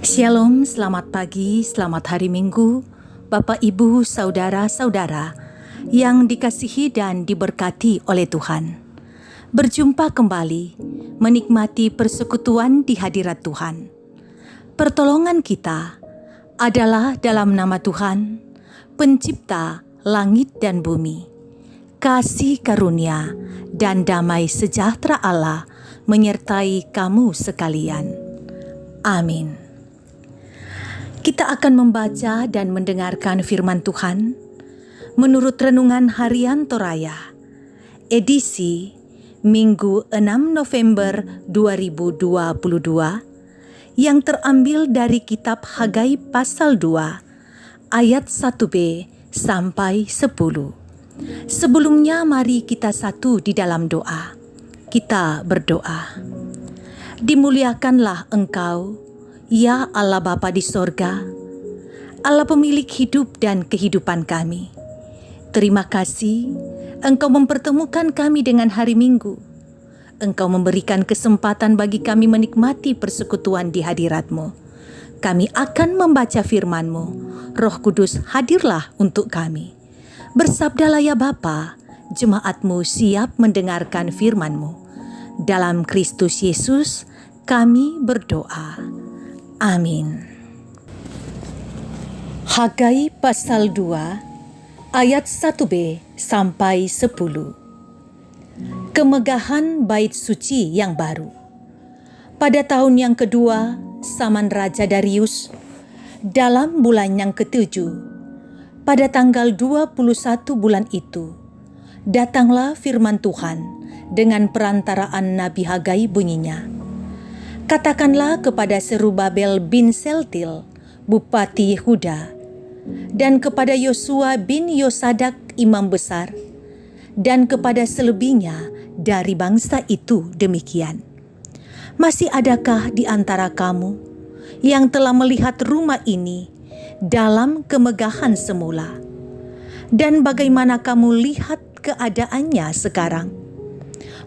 Shalom, selamat pagi, selamat hari Minggu, Bapak, Ibu, saudara-saudara yang dikasihi dan diberkati oleh Tuhan. Berjumpa kembali, menikmati persekutuan di hadirat Tuhan. Pertolongan kita adalah dalam nama Tuhan, Pencipta langit dan bumi. Kasih karunia dan damai sejahtera Allah menyertai kamu sekalian. Amin. Kita akan membaca dan mendengarkan firman Tuhan menurut Renungan Harian Toraya, edisi Minggu 6 November 2022, yang terambil dari kitab Hagai pasal 2, ayat 1b sampai 10. Sebelumnya mari kita satu di dalam doa. Kita berdoa. Dimuliakanlah Engkau, ya Allah Bapa di sorga, Allah pemilik hidup dan kehidupan kami. Terima kasih Engkau mempertemukan kami dengan hari Minggu. Engkau memberikan kesempatan bagi kami menikmati persekutuan di hadirat-Mu. Kami akan membaca firman-Mu. Roh Kudus hadirlah untuk kami. Bersabdalah ya Bapa, jemaat-Mu siap mendengarkan firman-Mu. Dalam Kristus Yesus kami berdoa. Amin. Hagai pasal 2 ayat 1b sampai 10. Kemegahan bait suci yang baru. Pada tahun yang kedua zaman Raja Darius, dalam bulan yang ketujuh, pada tanggal 21 bulan itu, datanglah firman Tuhan dengan perantaraan Nabi Hagai bunyinya. Katakanlah kepada Serubabel bin Seltil, Bupati Yehuda, dan kepada Yosua bin Yosadak, Imam Besar, dan kepada selebihnya dari bangsa itu demikian. Masih adakah di antara kamu yang telah melihat rumah ini dalam kemegahan semula? Dan bagaimana kamu lihat keadaannya sekarang?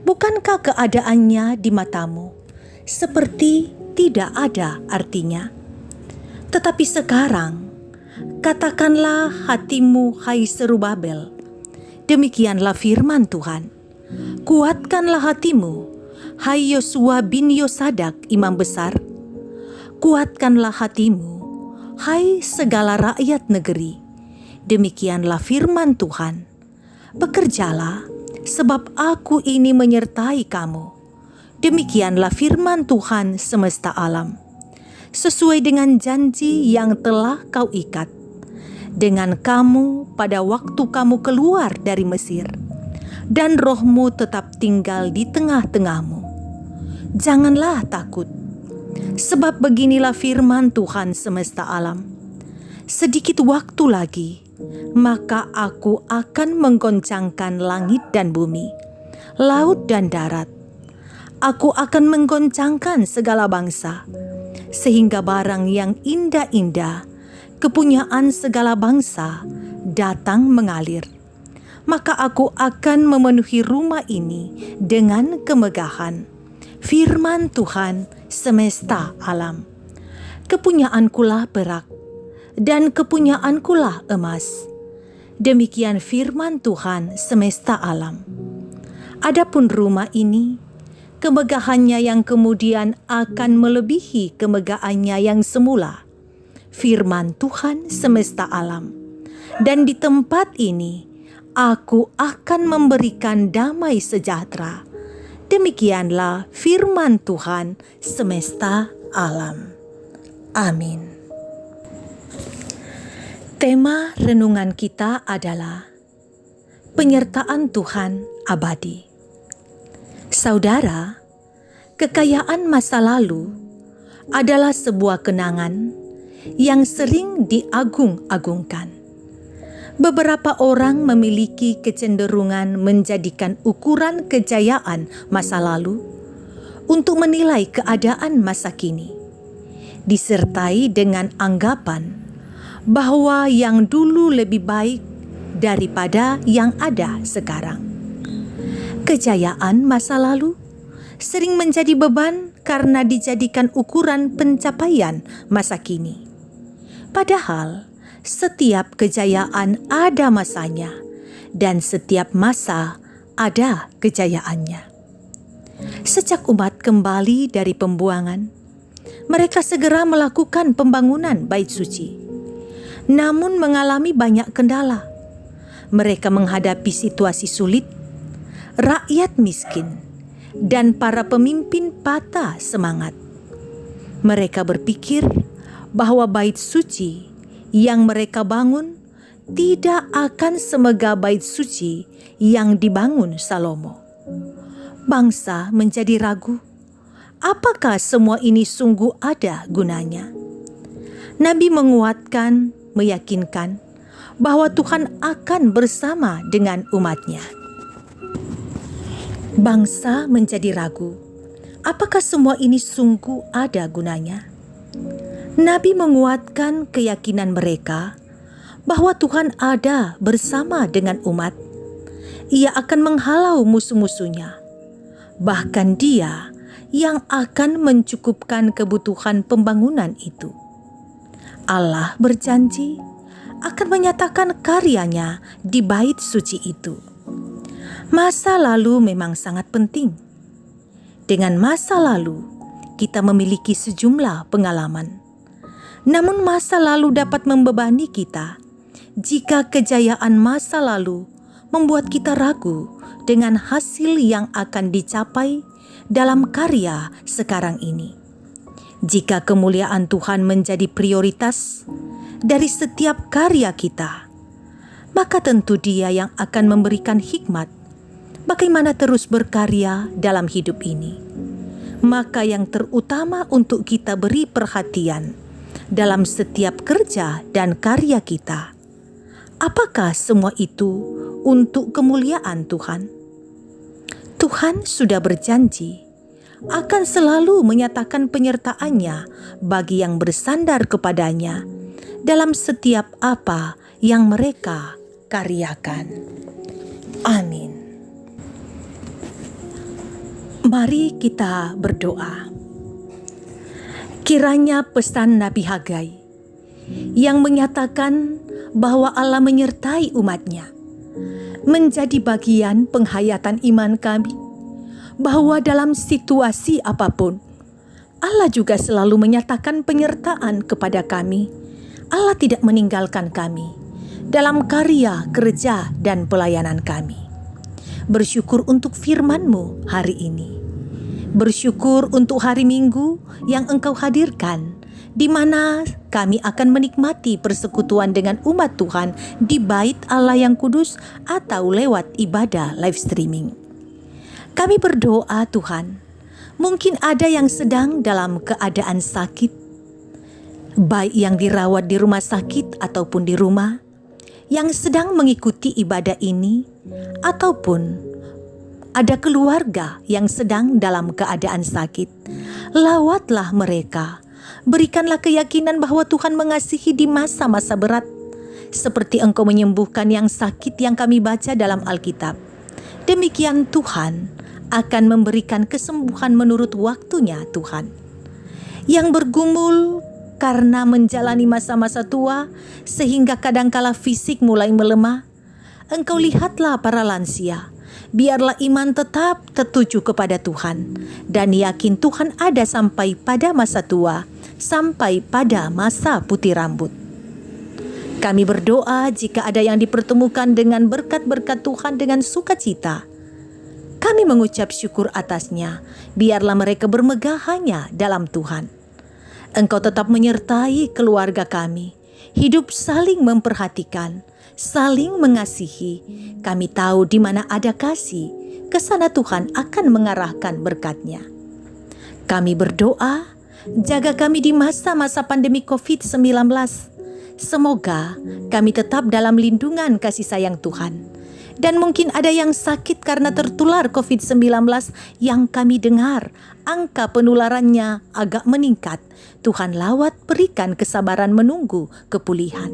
Bukankah keadaannya di matamu seperti tidak ada artinya? Tetapi sekarang, katakanlah hatimu, hai Serubabel, demikianlah firman Tuhan. Kuatkanlah hatimu, hai Yosua bin Yosadak, Imam Besar. Kuatkanlah hatimu, hai segala rakyat negeri. Demikianlah firman Tuhan. Bekerjalah, sebab aku ini menyertai kamu. Demikianlah firman Tuhan semesta alam, sesuai dengan janji yang telah kau ikat dengan kamu pada waktu kamu keluar dari Mesir, dan rohmu tetap tinggal di tengah-tengahmu. Janganlah takut, sebab beginilah firman Tuhan semesta alam. Sedikit waktu lagi, maka aku akan menggoncangkan langit dan bumi, laut dan darat. Aku akan menggoncangkan segala bangsa, sehingga barang yang indah-indah, kepunyaan segala bangsa, datang mengalir. Maka aku akan memenuhi rumah ini dengan kemegahan. Firman Tuhan semesta alam. Kepunyaankulah perak, dan kepunyaankulah emas. Demikian firman Tuhan semesta alam. Adapun rumah ini, kemegahannya yang kemudian akan melebihi kemegahannya yang semula. Firman Tuhan semesta alam. Dan di tempat ini, aku akan memberikan damai sejahtera. Demikianlah firman Tuhan semesta alam. Amin. Tema renungan kita adalah penyertaan Tuhan abadi. Saudara, kekayaan masa lalu adalah sebuah kenangan yang sering diagung-agungkan. Beberapa orang memiliki kecenderungan menjadikan ukuran kejayaan masa lalu untuk menilai keadaan masa kini, disertai dengan anggapan bahwa yang dulu lebih baik daripada yang ada sekarang. Kejayaan masa lalu sering menjadi beban karena dijadikan ukuran pencapaian masa kini. Padahal setiap kejayaan ada masanya dan setiap masa ada kejayaannya. Sejak umat kembali dari pembuangan, mereka segera melakukan pembangunan bait suci. Namun mengalami banyak kendala. Mereka menghadapi situasi sulit, rakyat miskin, dan para pemimpin patah semangat. Mereka berpikir bahwa bait suci yang mereka bangun tidak akan semegah bait suci yang dibangun Salomo. Bangsa menjadi ragu, apakah semua ini sungguh ada gunanya? Nabi menguatkan, meyakinkan bahwa Tuhan akan bersama dengan umatnya. Bangsa menjadi ragu, apakah semua ini sungguh ada gunanya? Nabi menguatkan keyakinan mereka bahwa Tuhan ada bersama dengan umat. Ia akan menghalau musuh-musuhnya. Bahkan Dia yang akan mencukupkan kebutuhan pembangunan itu. Allah berjanji akan menyatakan karyanya di bait suci itu. Masa lalu memang sangat penting. Dengan masa lalu, kita memiliki sejumlah pengalaman. Namun masa lalu dapat membebani kita jika kejayaan masa lalu membuat kita ragu dengan hasil yang akan dicapai dalam karya sekarang ini. Jika kemuliaan Tuhan menjadi prioritas dari setiap karya kita, maka tentu Dia yang akan memberikan hikmat bagaimana terus berkarya dalam hidup ini. Maka yang terutama untuk kita beri perhatian dalam setiap kerja dan karya kita, apakah semua itu untuk kemuliaan Tuhan? Tuhan sudah berjanji akan selalu menyatakan penyertaan-Nya bagi yang bersandar kepadanya dalam setiap apa yang mereka karyakan. Amin. Mari kita berdoa. Kiranya pesan Nabi Hagai yang menyatakan bahwa Allah menyertai umat-Nya menjadi bagian penghayatan iman kami, bahwa dalam situasi apapun Allah juga selalu menyatakan penyertaan kepada kami. Allah tidak meninggalkan kami dalam karya, kerja, dan pelayanan kami. Bersyukur untuk firman-Mu hari ini. Bersyukur untuk hari Minggu yang Engkau hadirkan, di mana kami akan menikmati persekutuan dengan umat Tuhan di Bait Allah yang Kudus atau lewat ibadah live streaming. Kami berdoa Tuhan, mungkin ada yang sedang dalam keadaan sakit, baik yang dirawat di rumah sakit ataupun di rumah, yang sedang mengikuti ibadah ini, ataupun ada keluarga yang sedang dalam keadaan sakit. Lawatlah mereka. Berikanlah keyakinan bahwa Tuhan mengasihi di masa-masa berat, seperti Engkau menyembuhkan yang sakit yang kami baca dalam Alkitab. Demikian Tuhan akan memberikan kesembuhan menurut waktunya Tuhan. Yang bergumul karena menjalani masa-masa tua, sehingga kadangkala fisik mulai melemah, Engkau lihatlah para lansia. Biarlah iman tetap tertuju kepada Tuhan, dan yakin Tuhan ada sampai pada masa tua, sampai pada masa putih rambut. Kami berdoa jika ada yang dipertemukan dengan berkat-berkat Tuhan dengan sukacita, kami mengucap syukur atasnya. Biarlah mereka bermegah hanya dalam Tuhan. Engkau tetap menyertai keluarga kami, hidup saling memperhatikan, saling mengasihi. Kami tahu di mana ada kasih, ke sana Tuhan akan mengarahkan berkat-Nya. Kami berdoa, jaga kami di masa-masa pandemi COVID-19. Semoga kami tetap dalam lindungan kasih sayang Tuhan. Dan mungkin ada yang sakit karena tertular COVID-19 yang kami dengar angka penularannya agak meningkat. Tuhan lawat, berikan kesabaran menunggu kepulihan.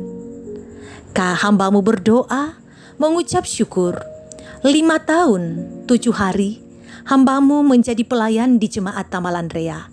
Hamba-Mu berdoa, mengucap syukur. 5 tahun, 7 hari, hamba-Mu menjadi pelayan di Jemaat Tamalan Rea.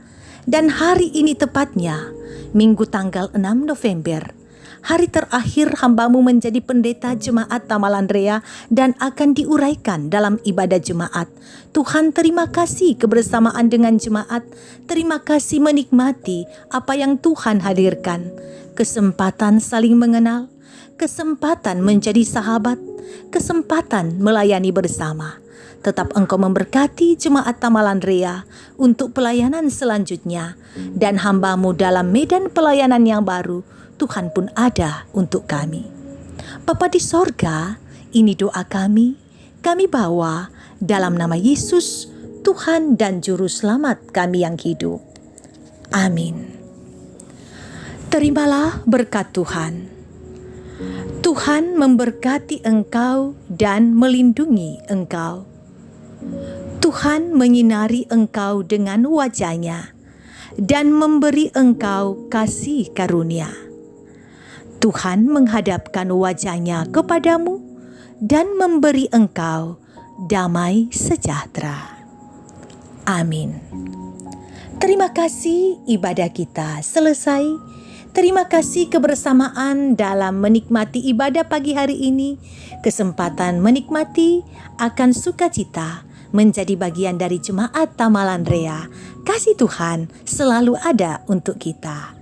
Dan hari ini tepatnya, Minggu tanggal 6 November, hari terakhir hamba-Mu menjadi pendeta Jemaat Tamalan Rea dan akan diuraikan dalam ibadah jemaat. Tuhan, terima kasih kebersamaan dengan jemaat. Terima kasih menikmati apa yang Tuhan hadirkan. Kesempatan saling mengenal, kesempatan menjadi sahabat, kesempatan melayani bersama. Tetap Engkau memberkati Jemaat Tamalan Rea untuk pelayanan selanjutnya, dan hamba-Mu dalam medan pelayanan yang baru. Tuhan pun ada untuk kami. Bapa di sorga, ini doa kami bawa dalam nama Yesus, Tuhan dan Juru Selamat kami yang hidup. Amin. Terimalah berkat Tuhan. Tuhan memberkati engkau dan melindungi engkau. Tuhan menyinari engkau dengan wajah-Nya dan memberi engkau kasih karunia. Tuhan menghadapkan wajah-Nya kepadamu dan memberi engkau damai sejahtera. Amin. Terima kasih, ibadah kita selesai. Terima kasih kebersamaan dalam menikmati ibadah pagi hari ini. Kesempatan menikmati akan sukacita menjadi bagian dari Jemaat Tamalan Rea. Kasih Tuhan selalu ada untuk kita.